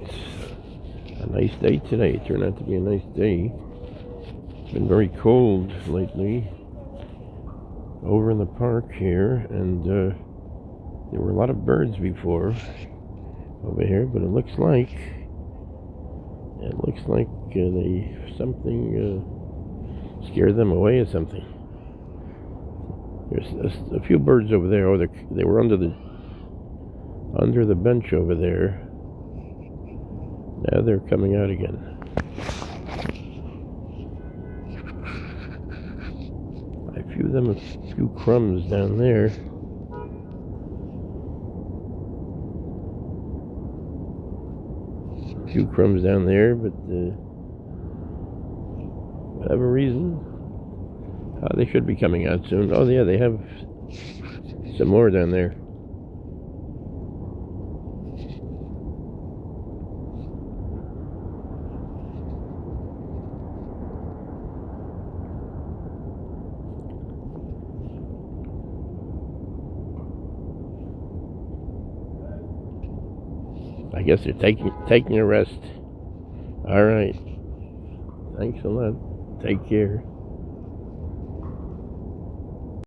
it's a nice day today. It turned out to be a nice day. It's been very cold lately over in the park here, and there were a lot of birds before over here, but it looks like something scared them away or something. There's a few birds over there. Oh, they were under the bench over there. Now they're coming out again. I threw them a few crumbs down there. But whatever reason, they should be coming out soon. Oh yeah, they have some more down there. I guess they're taking a rest. All right. Thanks a lot. Take care.